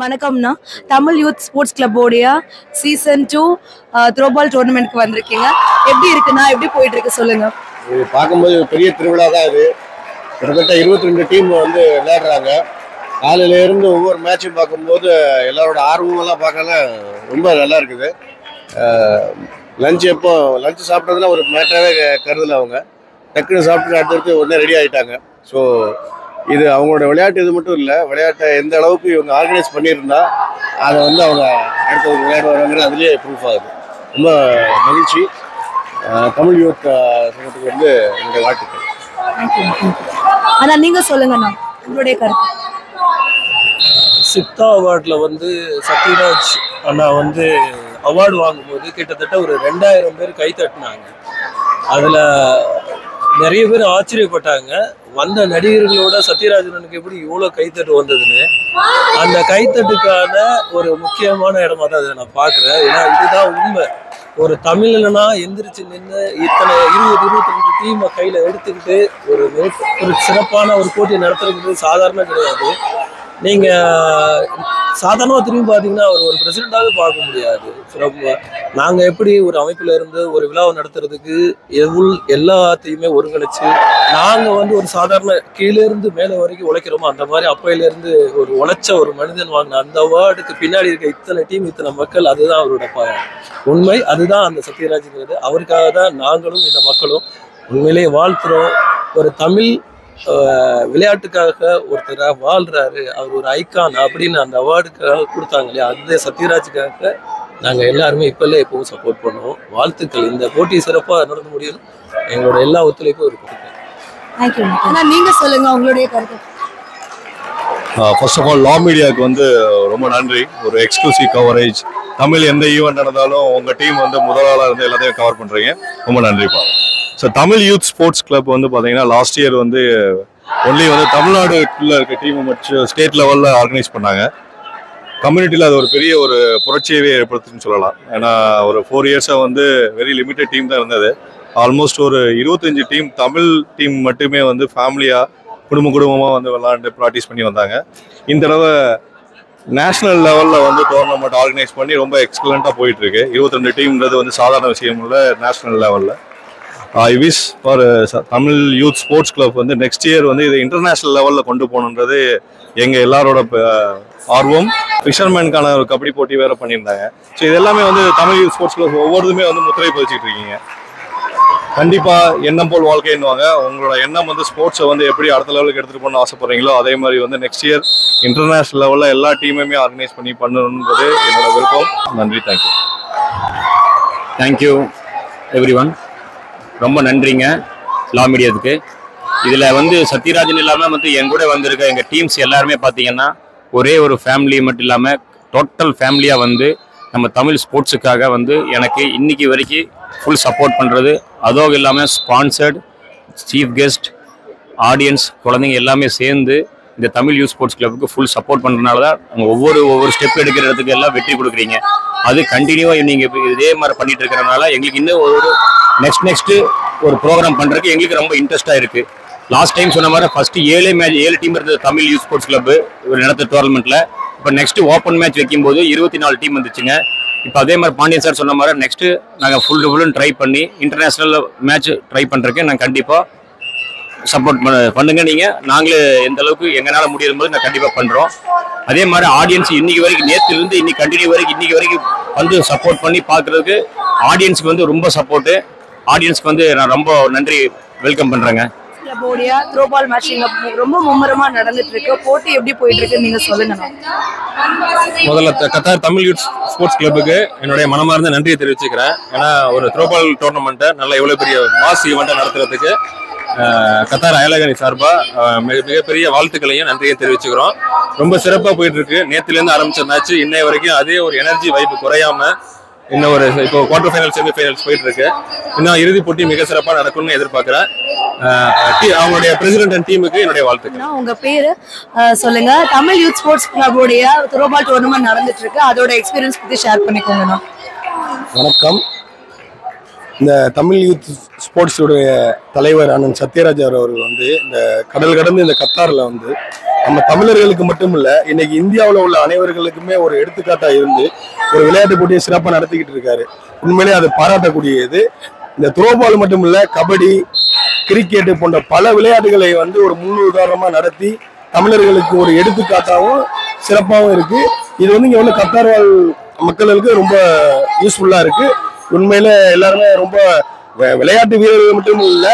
வணக்கம்னா Tamil youth sports கிளப்போடைய season 2 throwball டோர்னமெண்ட்க்கு வந்திருக்கீங்க. எப்படி இருக்குன்னா எப்படி போயிட்டு இருக்கு சொல்லுங்க. இது பார்க்கும்போது பெரிய திருவிழா தான். இது கிட்டத்தட்ட 22 டீம் வந்து விளையாடுறாங்க. காலையில இருந்து ஒவ்வொரு மேட்சும் பார்க்கும்போது எல்லாரோட ஆர்வமெல்லாம் பார்க்கல ரொம்ப நல்லா இருக்குது. லஞ்சு சாப்பிட்றதுலாம் ஒரு மேட்டராகவே கருதலை. அவங்க டக்குன்னு சாப்பிட்டு அடுத்தடுத்து உடனே ரெடி ஆகிட்டாங்க. ஸோ இது அவங்களோட விளையாட்டு இது மட்டும் இல்லை, விளையாட்டை எந்த அளவுக்கு இவங்க ஆர்கனைஸ் பண்ணியிருந்தா அதை வந்து அவங்க அடுத்தது விளையாடுவாங்கிறது அதுலேயே ப்ரூஃப் ஆகுது. ரொம்ப மகிழ்ச்சி. தமிழ் யூத் சங்கத்துக்கு வந்து என்னுடைய வாழ்த்துக்கள். ஆனா நீங்க சொல்லுங்கண்ணா உங்களுடைய கருத்து. சித்தா அவார்டில் வந்து சத்யராஜ் அண்ணா வந்து அவார்டு வாங்கும்போது கிட்டத்தட்ட ஒரு 2000 பேர் கை தட்டினாங்க. அதில் நிறைய பேர் ஆச்சரியப்பட்டாங்க. வந்த நடிகர்களோட சத்யராஜனுக்கு எப்படி இவ்வளோ கைத்தட்டு வந்ததுன்னு. அந்த கைத்தட்டுக்கான ஒரு முக்கியமான இடமா தான் அதை நான் பார்க்குறேன். ஏன்னா இதுதான் உண்மை. ஒரு தமிழ்னா எந்திரிச்சு நின்று இத்தனை 20-22 டீமை கையில் எடுத்துக்கிட்டு ஒரு சிறப்பான ஒரு போட்டியை நடத்துறது சாதாரண கிடையாது. நீங்கள் சாதாரணமாக திரும்பி பார்த்தீங்கன்னா ஒரு பிரசிடெண்டாகவே பார்க்க முடியாது. நாங்கள் எப்படி ஒரு அமைப்பில் இருந்து ஒரு விழாவை நடத்துறதுக்கு எல்லாத்தையுமே ஒருங்கிணைச்சு நாங்கள் வந்து ஒரு சாதாரண கீழேருந்து மேலே வரைக்கும் உழைக்கிறோமோ அந்த மாதிரி அப்பையிலேருந்து ஒரு உழைச்ச ஒரு மனிதன் வாங்கின அந்த அவார்டுக்கு பின்னாடி இருக்க இத்தனை டீம் இத்தனை மக்கள், அதுதான் அவரோட உண்மை. அதுதான் அந்த சத்யராஜுங்கிறது. அவருக்காக தான் நாங்களும் இந்த மக்களும் உண்மையிலேயே வாழ்த்துறோம். ஒரு தமிழ் விளையாட்டுக்காக ஒருத்தராக வாழ்றாரு, அவர் ஒரு ஐகான் அப்படின்னு அந்த அவார்டுக்காக கொடுத்தாங்க இல்லையா, அந்த சத்யராஜுக்காக நாங்கள் எல்லாருமே எப்பவும் சப்போர்ட் பண்ணுவோம். வாழ்த்துக்கள். இந்த போட்டி சிறப்பாக நடந்து முடியணும். எங்களோட எல்லா ஒத்துழைப்பும் இருக்கும். நீங்க சொல்லுங்க உங்களுடைய கருத்து. ஃபர்ஸ்ட் ஆஃப் ஆல் லா மீடியாவுக்கு வந்து ரொம்ப நன்றி. ஒரு எக்ஸ்க்ளூசிவ் கவரேஜ். தமிழ் எந்த ஈவெண்ட் நடந்தாலும் உங்கள் டீம் வந்து முதலாளாக இருந்து எல்லாத்தையும் கவர் பண்ணுறீங்க. ரொம்ப நன்றிப்பா. So Tamil youth sports club வந்து பார்த்தீங்கன்னா லாஸ்ட் இயர் வந்து ஒன்லி வந்து தமிழ்நாடுக்குள்ளே இருக்க டீமை மட்டும் ஸ்டேட் லெவலில் ஆர்கனைஸ் பண்ணாங்க. கம்யூனிட்டியில் அது ஒரு பெரிய ஒரு புரட்சியவே ஏற்படுத்துன்னு சொல்லலாம். ஏன்னா ஒரு 4 இயர்ஸாக வந்து வெரி லிமிட்டட் டீம் தான் இருந்தது. ஆல்மோஸ்ட் ஒரு 25 டீம் தமிழ் டீம் மட்டுமே வந்து ஃபேமிலியாக குடும்பமாக வந்து விளாண்டு ப்ராக்டிஸ் பண்ணி வந்தாங்க. இந்த தடவை நேஷ்னல் லெவலில் வந்து டோர்னமெண்ட் ஆர்கனைஸ் பண்ணி ரொம்ப எக்ஸலண்ட்டாக போயிட்டுருக்கு. 22 டீம்ன்றது வந்து சாதாரண விஷயம் இல்லை நேஷ்னல் லெவலில். I wish for Tamil youth sports club வந்து நெக்ஸ்ட் இயர் வந்து இதை இன்டர்நேஷ்னல் லெவலில் கொண்டு போகணுன்றது எங்கள் எல்லாரோட ஆர்வம். ஃபிஷர்மேனுக்கான ஒரு கபடி போட்டி வேறு பண்ணியிருந்தாங்க. ஸோ இது எல்லாமே வந்து தமிழ் யூத் ஸ்போர்ட்ஸ் கிளப் ஒவ்வொருதுமே வந்து முத்திரை பதிச்சுட்டு இருக்கீங்க. கண்டிப்பாக எண்ணம் போல் வாழ்க்கைன்னுவாங்க. உங்களோட எண்ணம் வந்து ஸ்போர்ட்ஸை வந்து எப்படி அடுத்த லெவலுக்கு எடுத்துகிட்டு போகணும்னு ஆசைப்படுறீங்களோ அதே மாதிரி வந்து நெக்ஸ்ட் இயர் இன்டர்நேஷ்னல் லெவலில் எல்லா டீமுமே ஆர்கனைஸ் பண்ணி பண்ணணுன்றது என்னோட விருப்பம். நன்றி. தேங்க்யூ. Thank you every one. ரொம்ப நன்றிங்க லா மீடியாவுக்கு. இதில் வந்து சத்யராஜன் இல்லாமல் வந்து என் கூட வந்திருக்க எங்கள் டீம்ஸ் எல்லாருமே பார்த்தீங்கன்னா ஒரே ஒரு ஃபேமிலி மட்டும் இல்லாமல் டோட்டல் ஃபேமிலியாக வந்து நம்ம தமிழ் ஸ்போர்ட்ஸுக்காக வந்து எனக்கு இன்னைக்கு வரைக்கும் ஃபுல் சப்போர்ட் பண்ணுறது. அதுவும் இல்லாமல் ஸ்பான்சர்ட், சீஃப் கெஸ்ட், ஆடியன்ஸ், குழந்தைங்க எல்லாமே சேர்ந்து இந்த தமிழ் யூத் ஸ்போர்ட்ஸ் கிளப்புக்கு ஃபுல் சப்போர்ட் பண்ணுறதுனால தான் ஒவ்வொரு ஸ்டெப் எடுக்கிற இடத்துக்கு எல்லாம் வெற்றி கொடுக்குறீங்க. அது கண்டினியூவாக நீங்கள் இதே மாதிரி பண்ணிட்டு இருக்கிறதுனால எங்களுக்கு இன்னும் ஒரு நெக்ஸ்ட் ஒரு ப்ரோக்ராம் பண்ணுறதுக்கு எங்களுக்கு ரொம்ப இன்ட்ரெஸ்ட்டாக இருக்குது. லாஸ்ட் டைம் சொன்ன மாதிரி ஃபஸ்ட்டு 7 டீம் இருந்தது தமிழ் யூத் ஸ்போர்ட்ஸ் கிளப்பு ஒரு நடத்த டோர்னமெண்ட்டில். இப்போ நெக்ஸ்ட்டு ஓப்பன் மேட்ச் வைக்கும்போது 24 டீம் வந்துச்சுங்க. இப்போ அதே மாதிரி பாண்டியன் சார் சொன்ன மாதிரி நெக்ஸ்ட்டு நாங்கள் ஃபுல்லும் ட்ரை பண்ணி இன்டர்நேஷ்னல் மேட்ச் ட்ரை பண்ணுறதுக்கு நாங்கள் கண்டிப்பாக சப்போர்ட் பண்ணுங்க. நீங்கள் நாங்களே எந்த அளவுக்கு எங்களால் முடியும் போது நான் கண்டிப்பாக பண்ணுறோம். அதே மாதிரி ஆடியன்ஸ் இன்னைக்கு வரைக்கும் நேற்றுலேருந்து இன்னைக்கு கண்டினியூ வரைக்கும் இன்னைக்கு வரைக்கும் வந்து சப்போர்ட் பண்ணி பார்க்குறதுக்கு ஆடியன்ஸுக்கு வந்து ரொம்ப சப்போர்ட்டு. ஆடியன்ஸ்க்கு வந்து நான் ரொம்ப நன்றி வெல்கம் பண்ணுறேங்க. த்ரோபால் மேட்சிங் ரொம்ப மும்முரமா நடந்துட்டு இருக்கு. போட்டி எப்படி போயிட்டு இருக்கு நீங்க சொல்லுங்க. முதல்ல கத்தார் தமிழ் யூத் ஸ்போர்ட்ஸ் கிளப்புக்கு என்னுடைய மனமார்ந்த நன்றியை தெரிவிச்சுக்கிறேன். ஏன்னா ஒரு த்ரோபால் டோர்னமெண்ட்டை நல்ல இவ்வளோ பெரிய மாஸ் ஈவெண்ட்டை நடத்துறதுக்கு கத்தார் அயலகணி சார்பாக மிகப்பெரிய வாழ்த்துக்களையும் நன்றியை தெரிவிச்சுக்கிறோம். ரொம்ப சிறப்பாக போயிட்டு இருக்கு. நேற்றுலேருந்து ஆரம்பிச்ச மேட்ச் இன்னைய வரைக்கும் அதே ஒரு எனர்ஜி வைப்பு குறையாம இன்னும் ஒரு இப்போ குவார்டர் ஃபைனல் செமி ஃபைனல்ஸ் போயிட்டு இருக்கு. இன்னும் இறுதிப் போட்டி மிக சிறப்பாக நடக்கும்னு எதிர்பார்க்கிறேன். அவங்களுடைய பிரசிடென்ட் அண்ட் டீமுக்கு என்னுடைய வாழ்த்துக்கள். உங்க பேரு சொல்லுங்க. தமிழ் யூத் ஸ்போர்ட்ஸ் கிளப்போடைய த்ரோபால் டோர்னமெண்ட் நடந்துட்டு இருக்கு, அதோட எக்ஸ்பீரியன்ஸ் பத்தி ஷேர் பண்ணிக்கோங்கண்ணா. வணக்கம். இந்த தமிழ் யூத் ஸ்போர்ட்ஸுடைய தலைவர் அண்ணன் சத்யராஜ் அவர்கள் வந்து இந்த கடல் கடந்து இந்த கத்தாரில் வந்து நம்ம தமிழர்களுக்கு மட்டும் இல்ல இன்னைக்கு இந்தியாவில் உள்ள அனைவர்களுக்குமே ஒரு எடுத்துக்காட்டா இருந்து ஒரு விளையாட்டு போட்டியை சிறப்பாக நடத்திக்கிட்டு இருக்காரு. உண்மையிலே அது பாராட்டக்கூடியது. இந்த த்ரோபால் மட்டும் இல்ல, கபடி, கிரிக்கெட் போன்ற பல விளையாட்டுகளை வந்து ஒரு முன் உதாரணமா நடத்தி தமிழர்களுக்கு ஒரு எடுத்துக்காட்டாகவும் சிறப்பாகவும் இருக்கு. இது வந்து இங்க உள்ள கத்தார் வாழ் மக்களுக்கு ரொம்ப யூஸ்ஃபுல்லா இருக்கு. உண்மையில எல்லாருமே ரொம்ப விளையாட்டு வீரர்கள் மட்டும் இல்ல,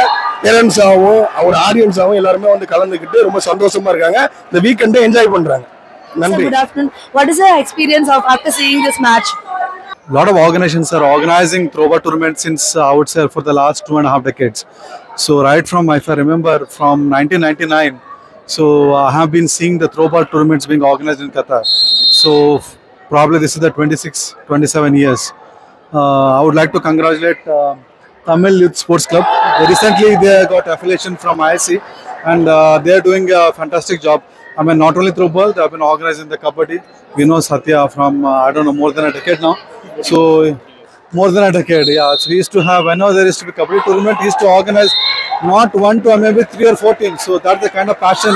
பேரண்ட்ஸாகவும் அவர் ஆடியன்ஸாகவும் எல்லாருமே வந்து கலந்துக்கிட்டு ரொம்ப சந்தோஷமா இருக்காங்க. இந்த வீக்கெண்டை என்ஜாய் பண்றாங்க. நன்றி. Good afternoon. What is the experience of after seeing this match? A lot of organizations are organizing throwball tournaments since I would say for the last 2.5 decades. So right from, if I remember, from 1999, so I have been seeing the throwball tournaments being organized in Qatar. So probably this is the 27 years. I would like to congratulate Tamil Youth Sports Club. Recently they got affiliation from ISC and they are doing a fantastic job. I mean, not only throwball, they have been organizing the kabaddi. We know Satya from, I don't know, more than a decade now. So, more than a decade, yeah. So, he used to have, whenever there used to be kabaddi tournament, he used to organize not 1, 2, maybe 3 or 4 teams. So, that's the kind of passion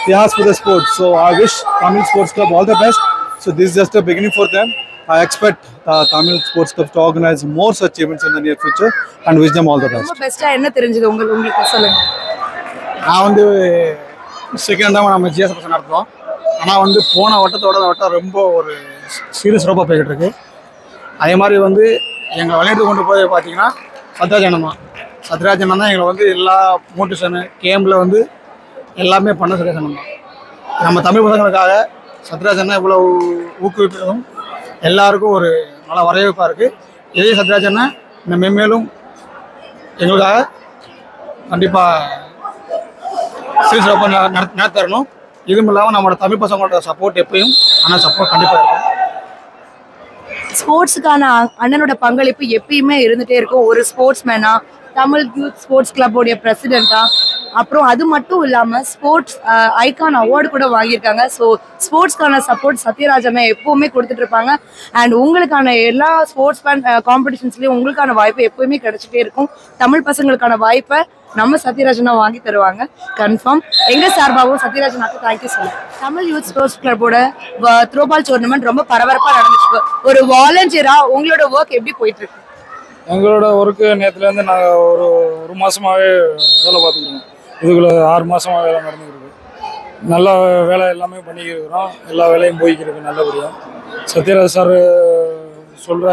he has for the sport. So, I wish Tamil Sports Club all the best. So, this is just a beginning for them. I expect Tamil Sports Club to organize more such events in the near future and wish them all the best. ரொம்ப பெஸ்டா என்ன தெரிஞ்சது உங்களுக்கு சொல்லுங்க. நான் வந்து second தான் நம்ம ஜிஎஸ் நடத்துவோம். ஆனால் வந்து போன வட்டம் ரொம்ப ஒரு சீரியஸ் ரோப்பாக போய்கிட்டு இருக்கு. அதே மாதிரி வந்து எங்கள் விளையாட்டு கொண்டு போய் பார்த்தீங்கன்னா சத்யராஜ் அண்ணன் தான் எங்களை வந்து எல்லா மோட்டிவேஷனு கேமில் வந்து எல்லாமே பண்ண சத்யராஜ் தான். நம்ம தமிழ் பசங்களுக்காக சத்யராஜ் அண்ணன் இவ்வளோ ஊக்குவிப்பதும் எல்லாருக்கும் ஒரு நல்ல வரவேற்பாக இருக்குது. இதே சத்யராஜ் அண்ணன் இந்த மென்மேலும் எங்களுக்காக கண்டிப்பாக சீரியஸ் ரோப்பாக நடத்தரணும். இதுவும் இல்லாமல் நம்மளோட தமிழ் பசங்களோட சப்போர்ட் எப்பயும் ஆனால் சப்போர்ட் கண்டிப்பாக இருக்கும். ஸ்போர்ட்ஸுக்கான அண்ணனோட பங்களிப்பு எப்பயுமே இருந்துட்டே இருக்கும். ஒரு ஸ்போர்ட்ஸ்மேனா, தமிழ் யூத் ஸ்போர்ட்ஸ் கிளப்போடைய பிரசிடென்ட்டா, அப்புறம் அது மட்டும் இல்லாமல் ஸ்போர்ட்ஸ் ஐகான் அவார்டு கூட வாங்கியிருக்காங்க. ஸோ ஸ்போர்ட்ஸ்க்கான சப்போர்ட் சத்யராஜ் அண்ணா எப்பவுமே கொடுத்துட்டு இருப்பாங்க. அண்ட் உங்களுக்கான எல்லா ஸ்போர்ட்ஸ் காம்படிஷன்ஸ்லேயும் உங்களுக்கான வாய்ப்பு எப்பவுமே கிடைச்சிட்டே இருக்கும். தமிழ் பசங்களுக்கான வாய்ப்பை நம்ம சத்யராஜனா வாங்கி தருவாங்க கன்ஃபார்ம். எங்க சார்பாகவும் சத்யராஜனாக்கு தேங்க்யூ சொல்லுங்க. தமிழ் யூத் ஸ்போர்ட்ஸ் கிளப்போட த்ரோபால் டோர்னமெண்ட் ரொம்ப பரபரப்பாக நடந்துச்சு. ஒரு வாலண்டியரா உங்களோட ஒர்க் எப்படி போயிட்டு இருக்கு? எங்களோட ஒர்க்கு நேற்றுலேருந்து நாங்கள் ஒரு மாதமாகவே வேலை பார்த்துக்கிறோம். இதுக்குள்ள 6 மாதமாக வேலை நடந்துக்கிருக்கு. நல்லா வேலை எல்லாமே பண்ணிக்கிறோம். எல்லா வேலையும் போய்க்கிருக்கு நல்லபடியாக. சத்யராஜ் சார்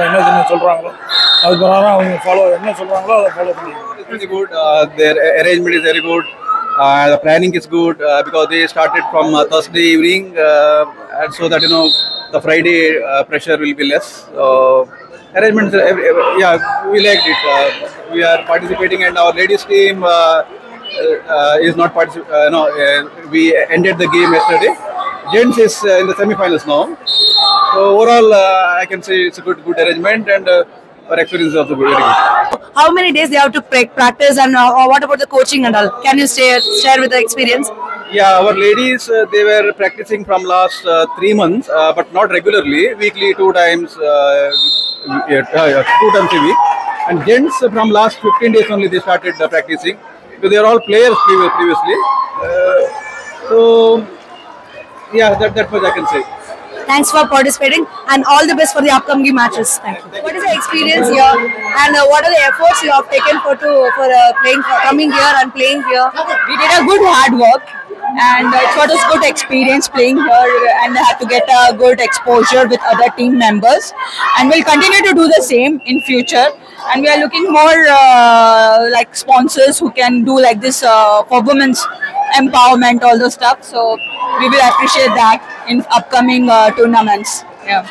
என்ன சொல்கிறாங்களோ அது பிரகாரம் அவங்க என்ன சொல்கிறாங்களோ அதை ஃபாலோ பண்ணிக்கிறோம். It's good. Their arrangement is very good. The planning is good because they started from Thursday evening, and so that the Friday pressure will be less. Arrangements, yeah, we liked it. We are participating, and our ladies team is not participating. We ended the game yesterday. Gents is in the semi-finals now. So overall, I can say it's a good arrangement, and our experience is also very good. How many days they have to practice, and what about the coaching and all? Can you share with the experience? Yeah, our ladies, they were practicing from last 3 months, but not regularly. Weekly, 2 times a week. And gents, from last 15 days only they started practicing. Because they are all players previously. So, yeah, that much I can say. Thanks for participating, and all the best for the upcoming matches. Thank you. What is the experience here, and what are the efforts you have taken for coming here and playing here? We did a good hard work, and it was a good experience playing here, and had to get a good exposure with other team members, and we'll continue to do the same in future. And we are looking more like sponsors who can do like this for women's empowerment, all those stuff. So we will appreciate that in upcoming tournaments. Yeah.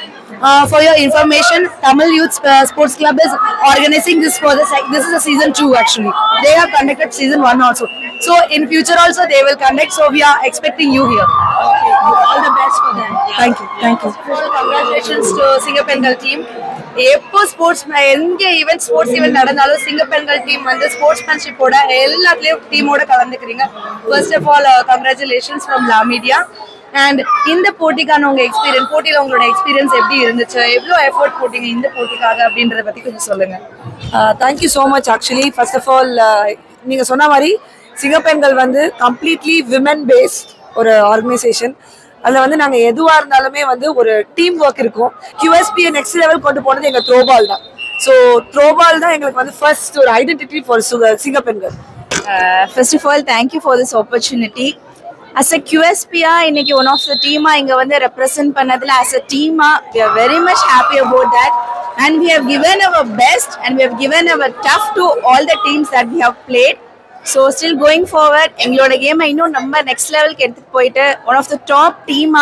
For your information, Tamil Youth Sports Club is organizing this for this is a season 2 actually. They have conducted season 1 also. So in future also they will conduct. So we are expecting you here. Okay. All the best for them. Yeah. Thank you. Congratulations to Singapengal team. எப்போ எங்க event sports event நடந்தாலும் சிங்கப்பெண்கள் team வந்து ஸ்போர்ட்ஸ்மேன்ஷிப்போட எல்லாத்துலயும் டீமோட கலந்துக்கிறீங்க. First of all congratulations from La Media. And இந்த போட்டிக்கான போட்டியில உங்களோட எக்ஸ்பீரியன்ஸ் எப்படி இருந்துச்சு? எவ்வளோ எஃபோர்ட் போட்டீங்க இந்த போட்டிக்காக அப்படின்றத பத்தி கொஞ்சம் சொல்லுங்க. Thank you so much. Actually first of all நீங்க சொன்ன மாதிரி சிங்கப்பெண்கள் வந்து கம்ப்ளீட்லி விமன் பேஸ்ட் ஒரு ஆர்கனைசேஷன். அதில் வந்து நாங்கள் எதுவாக இருந்தாலுமே வந்து ஒரு டீம் ஒர்க் இருக்கும். QSPயை நெக்ஸ்ட் லெவல் கொண்டு போனது எங்கள் த்ரோபால் தான். ஸோ த்ரோபால் தான் எங்களுக்கு வந்து ஃபர்ஸ்ட் ஒரு ஐடென்டிட்டி ஃபார் சிங்கப்பெண்கள். First of all, thank you for this opportunity. As a QSPA, இன்னைக்கு one of the team இங்க வந்து represent பண்ணதுல as a team, we are very much happy about that. And we have given our best and we have given our tough to all the teams that we have played. So still going forward, எங்களோட கேமை இன்னும் நம்ம next லெவலுக்கு எடுத்துட்டு போயிட்டு one of the top team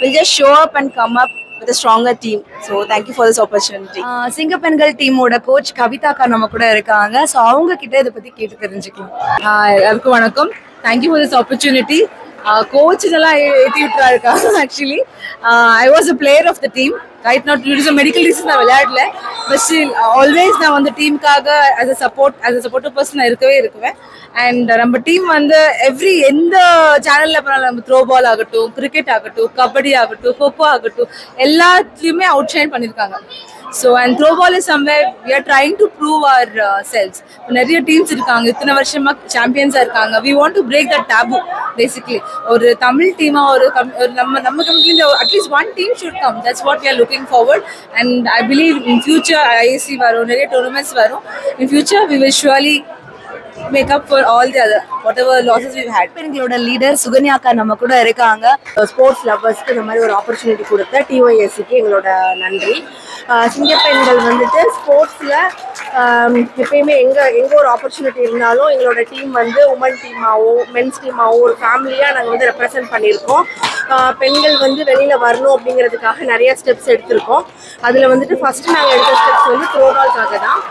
will just show up and come up with a stronger team. So thank you for this opportunity. சிங்கப்பெண்கள் டீமோட coach கவிதாக்கா நம்ம கூட இருக்காங்க. ஸோ அவங்க கிட்ட இதை பத்தி கேட்டு தெரிஞ்சுக்கலாம். எல்லாருக்கும் வணக்கம். Thank you for this opportunity. Coach இதெல்லாம் ஏற்றி விட்டுறா இருக்காங்க. Actually I was a player of the team. Right not due to medical reason நான் விளையாடல. பட் ஸ்டில் ஆல்வேஸ் நான் வந்து டீமுக்காக ஆஸ் அ சப்போர்ட்டிவ் பர்சன் நான் இருக்குவேன். அண்ட் நம்ம டீம் வந்து எந்த சேனலில் போனாலும் நம்ம த்ரோ பால் ஆகட்டும், கிரிக்கெட் ஆகட்டும், கபடி ஆகட்டும், கொக்கோ ஆகட்டும், எல்லாத்துலேயுமே அவுட் ஷைன் பண்ணியிருக்காங்க. So and throw ball is somewhere we are trying to prove ourselves. இப்போ நிறைய டீம்ஸ் இருக்காங்க, இத்தனை வருஷமாக சாம்பியன்ஸாக இருக்காங்க. We want to break that taboo. Basically ஒரு தமிழ் டீமாக ஒரு நம்ம கம்பெனிலேருந்து at least one team should come. That's what we are looking forward. And I believe in future IAC வரும், நிறைய டோர்னமெண்ட்ஸ் வரும். In future we will surely make up for all the other whatever losses we've had. எங்களோட leader சுகன்யாக்கா நம்ம கூட இருக்காங்க. Sports லவர்ஸ்க்கு இந்த மாதிரி ஒரு ஆப்பர்ச்சுனிட்டி கொடுத்த TYSக்கு எங்களோட நன்றி. சிங்கப்பெண்கள் வந்துட்டு ஸ்போர்ட்ஸில் எப்பயுமே எங்கே ஒரு ஆப்பர்ச்சுனிட்டி இருந்தாலும் எங்களோட டீம் வந்து உமன் டீமாவோ மென்ஸ் டீமாவோ ஒரு ஃபேமிலியாக நாங்கள் வந்து ரெப்ரசென்ட் பண்ணியிருக்கோம். பெண்கள் வந்து வெளியில் வரணும் அப்படிங்கிறதுக்காக நிறைய ஸ்டெப்ஸ் எடுத்திருக்கோம். அதில் வந்துட்டு ஃபஸ்ட்டு நாங்கள் எடுத்த ஸ்டெப்ஸ் வந்து த்ரோபால்காக தான்.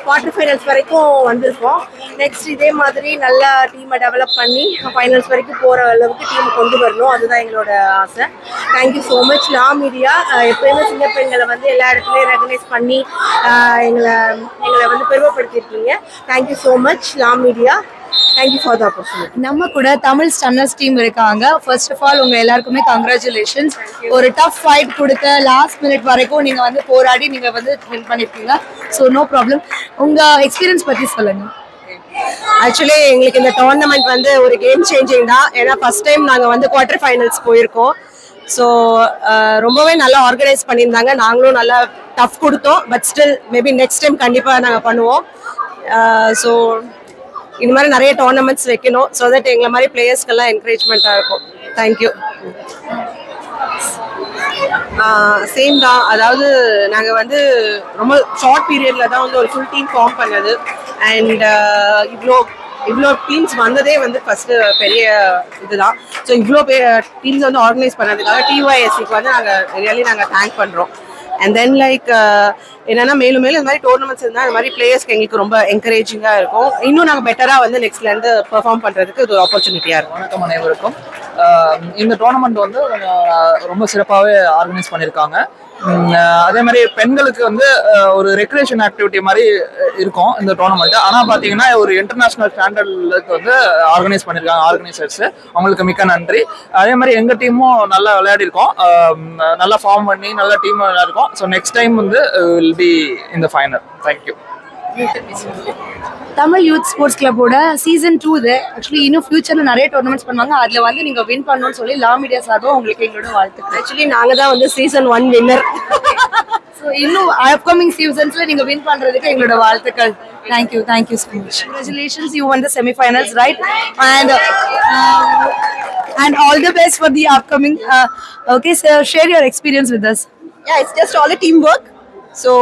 குவார்டர் ஃபைனல்ஸ் வரைக்கும் வந்திருக்கோம். நெக்ஸ்ட் இதே மாதிரி நல்ல டீமை டெவலப் பண்ணி ஃபைனல்ஸ் வரைக்கும் போகிற அளவுக்கு டீமை கொண்டு வரணும். அதுதான் எங்களோட ஆசை. Thank you so much La Media. எப்போயுமே சிங்கப்பெண்களை வந்து எல்லா இடத்துலையும் ரெகனைஸ் பண்ணி எங்களை வந்து பெருமைப்படுத்தியிருக்கீங்க. Thank you so much La Media. Thank you for the opportunity. நம்ம கூட தமிழ் ஸ்டன்னர்ஸ் டீம் இருக்காங்க. ஃபர்ஸ்ட் ஆஃப் ஆல் உங்கள் எல்லாருக்குமே கங்க்ராச்சுலேஷன்ஸ். ஒரு டஃப் ஃபைட் கொடுத்த லாஸ்ட் மினிட் வரைக்கும் நீங்கள் வந்து போராடி நீங்கள் வந்து வின் பண்ணியிருக்கீங்க. So no problem. உங்கள் எக்ஸ்பீரியன்ஸ் பற்றி சொல்லுங்கள். ஆக்சுவலி எங்களுக்கு இந்த டோர்னமெண்ட் வந்து ஒரு கேம் சேஞ்சிங் தான். ஏன்னா ஃபர்ஸ்ட் டைம் நாங்கள் வந்து குவார்டர் ஃபைனல்ஸ் போயிருக்கோம். ஸோ ரொம்பவே நல்லா ஆர்கனைஸ் பண்ணியிருந்தாங்க. நாங்களும் நல்லா டஃப் கொடுத்தோம். But still maybe next time கண்டிப்பாக நாங்கள் பண்ணுவோம். ஸோ இந்த மாதிரி நிறைய டோர்னமெண்ட்ஸ் வைக்கணும். ஸோ தட் எங்களை மாதிரி பிளேயர்ஸ்க்கெல்லாம் என்கரேஜ்மெண்ட்டாக இருக்கும். தேங்க்யூ. சேம் தான். அதாவது நாங்கள் வந்து ரொம்ப ஷார்ட் பீரியடில் தான் வந்து ஒரு ஃபுல் டீம் ஃபார்ம் பண்ணது. அண்ட் இவ்வளோ டீம்ஸ் வந்ததே வந்து ஃபஸ்ட்டு பெரிய இதுதான். ஸோ இவ்வளோ டீம்ஸ் வந்து ஆர்கனைஸ் பண்ணதுக்காக TYSக்கு வந்து நாங்கள் தேங்க் பண்ணுறோம். அண்ட் தென் லைக் என்னன்னா மேலும் மேலும் இந்த மாதிரி டோர்னமெண்ட்ஸ் இருந்தால் இந்த மாதிரி பிளேயர்ஸ்க்கு எங்களுக்கு ரொம்ப என்கரேஜிங்காக இருக்கும். இன்னும் நாங்கள் பெட்டராக வந்து நெக்ஸ்ட்லேருந்து பெர்ஃபார்ம் பண்ணுறதுக்கு இது ஒரு ஆப்பர்ச்சுனிட்டியாக இருக்கும். வணக்கம் அனைவருக்கும். இந்த டோர்னமெண்ட் வந்து ரொம்ப சிறப்பாகவே ஆர்கனைஸ் பண்ணியிருக்காங்க. அதே மாதிரி பெண்களுக்கு வந்து ஒரு ரெக்ரியேஷன் ஆக்டிவிட்டி மாதிரி இருக்கும் இந்த டோர்னமெண்ட். ஆனால் பார்த்தீங்கன்னா ஒரு இன்டர்நேஷ்னல் ஸ்டாண்டர்டுக்கு வந்து ஆர்கனைஸ் பண்ணியிருக்காங்க ஆர்கனைசர்ஸ். அவங்களுக்கு மிக்க நன்றி. அதே மாதிரி எங்கள் டீமும் நல்லா விளையாடிருக்கோம். நல்லா ஃபார்ம் பண்ணி நல்ல டீம் விளையாடிருக்கோம். ஸோ நெக்ஸ்ட் டைம் வந்து will be in the final. Thank you. Tamil youth sports கிளப்போட சீசன் 2 இது. ஆக்சுவலி இன்னும் ஃபியூச்சரில் நிறைய டோர்னமெண்ட்ஸ் பண்ணுவாங்க. அதில் வந்து நீங்கள் வின் பண்ணணும்னு சொல்லி லா மீடியா சார்பாக உங்களுக்கு எங்களோட வாழ்த்துக்கள். ஆக்சுவலி நாங்கள் தான் வந்து சீசன் 1 வின்னர். ஸோ இன்னும் அப்கமிங் சீசன்ஸில் நீங்கள் வின் பண்ணுறதுக்கு எங்களோட வாழ்த்துக்கள். Thank you so much. Congratulations, you won the semi-finals, right? And all the best for the upcoming. Okay, so share your experience with us. Yeah, it's just all a teamwork. So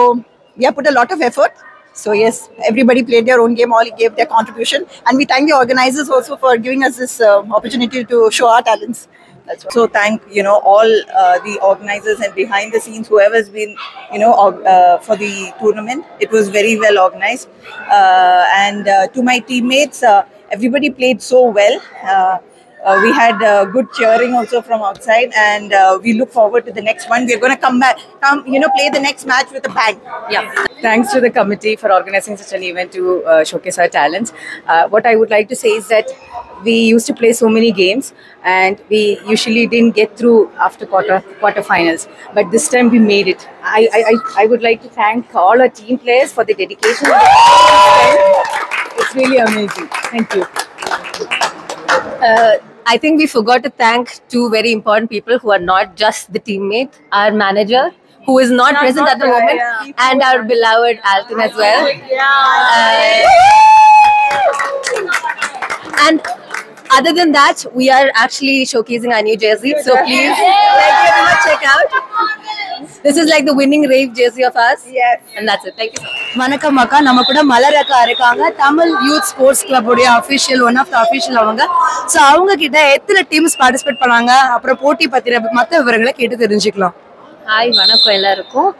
we have put a lot of effort. So yes, everybody played their own game, all gave their contribution, and we thank the organizers also for giving us this opportunity to show our talents. That's right. So thank all the organizers and behind the scenes, whoever's been for the tournament. It was very well organized, and to my teammates, everybody played so well. We had good cheering also from outside, and we look forward to the next one. We're going to come back, play the next match with a bang. Yeah. Thanks to the committee for organizing such an event to showcase our talents. What I would like to say is that we used to play so many games, and we usually didn't get through after quarterfinals. But this time we made it. I would like to thank all our team players for the dedication. It's really amazing. Thank you. I think we forgot to thank two very important people who are not just the teammate, our manager, who is not present at the moment, and our beloved Alton as well. And other than that, we are actually showcasing our new jersey. So please, everyone check out. This is like the winning rave jersey of us. Yes. And that's it. Thank you so much. வணக்கம் அக்கா, நம்ம கூட மலர் அக்கா இருக்காங்க. Tamil youth sports club உடைய official, one of the official அவங்க. So அவங்க கிட்ட எத்தனை டீம்ஸ் பார்ட்டிசிபேட் பண்ணாங்க, அப்புறம் போட்டி பத்தின மற்ற விவரங்களை கேட்டு தெரிஞ்சுக்கலாம். ஹாய், வணக்கம் எல்லாருக்கும்.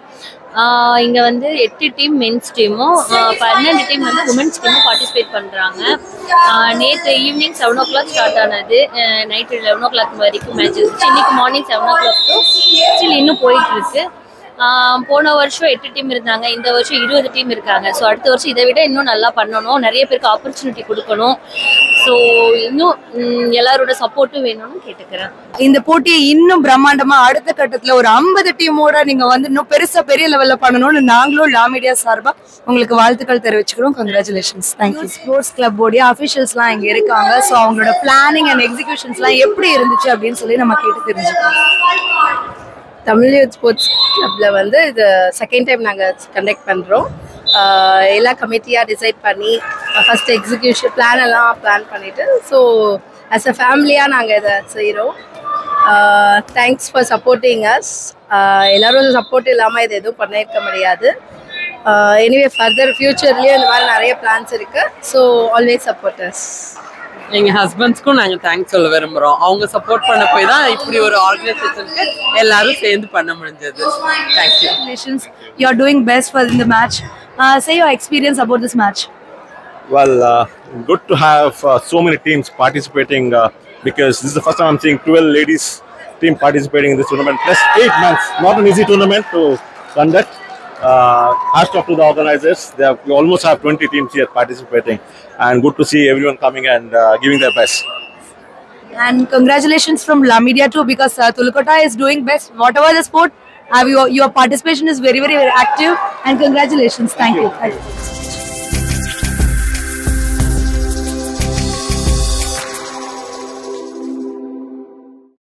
இங்கே வந்து 8 டீம் மென்ஸ் டீமும் 12 டீம் வந்து உமன்ஸ் டீமும் பார்ட்டிசிபேட் பண்ணுறாங்க. நேற்று ஈவினிங் 7 o'clock ஸ்டார்ட் ஆனது, நைட்டு 11 o'clock வரைக்கும் மேட்ச் இருந்துச்சு. இன்றைக்கி மார்னிங் 7 o'clock ஸ்டில் இன்னும் போயிட்டுருக்கு. போன வருஷம் 8 டீம் இருந்தாங்க, இந்த வருஷம் 20 டீம் இருக்காங்க. ஸோ அடுத்த வருஷம் இதை விட இன்னும் நல்லா பண்ணணும், நிறைய பேருக்கு ஆப்பர்ச்சுனிட்டி கொடுக்கணும். ஸோ இன்னும் எல்லாரோட சப்போர்ட்டும் வேணும்னு கேட்டுக்கிறேன். இந்த போட்டியை இன்னும் பிரம்மாண்டமா அடுத்த கட்டத்துல ஒரு 50 டீமோட நீங்க வந்து இன்னும் பெருசா பெரிய லெவல்ல பண்ணணும்னு நாங்களும் லா மீடியா சார்பா உங்களுக்கு வாழ்த்துக்கள் தெரிவிச்சுக்கிறோம். கங்க்ராச்சுலேஷன்ஸ். தேங்க்யூ. ஸ்போர்ட்ஸ் கிளப் உடைய அஃபிஷியல்ஸ்லாம் இங்க இருக்காங்க. ஸோ அவங்களோட பிளானிங் அண்ட் எக்ஸிகியூஷன்ஸ்லாம் எப்படி இருந்துச்சு அப்படின்னு சொல்லி நம்ம கேட்டு தெரிஞ்சுக்கலாம். தமிழ் யூத் ஸ்போர்ட்ஸ் கிளப்பில் வந்து இது செகண்ட் டைம் நாங்கள் கண்டக்ட் பண்ணுறோம். எல்லா கமிட்டியாக டிசைட் பண்ணி ஃபஸ்ட் எக்ஸிக்யூஷன் பிளான் பண்ணிவிட்டு, ஸோ ஆஸ் அ ஃபேமிலியாக நாங்கள் இதை செய்கிறோம். Thanks for supporting us. எல்லோரும் சப்போர்ட் இல்லாமல் இது எதுவும் பண்ணியிருக்க முடியாது. எனிவே ஃபர்தர் ஃப்யூச்சர்லேயும் இந்த மாதிரி நிறைய பிளான்ஸ் இருக்குது. So always support us. எங்கள் ஹஸ்பண்ட்ஸ்க்கும் நாங்கள் தேங்க்ஸ் சொல்ல விரும்புகிறோம். அவங்க சப்போர்ட் பண்ண போய் தான் இப்படி ஒரு ஆர்கனைசேஷனுக்கு எல்லாரும் சேர்ந்து பண்ண முடிஞ்சது. Thank you. You are doing best for in the match. Say your experience about this match. Well, good to have so many teams participating because this is the first time I'm seeing 12 ladies team participating in this tournament. Plus 8 months, not an easy tournament to conduct. Hats off to the organizers. We almost have 20 teams here participating, and good to see everyone coming and giving their best. And congratulations from La Media too, because Tulukota is doing best whatever the sport. Your participation is very, very, very active, and congratulations. Thank you.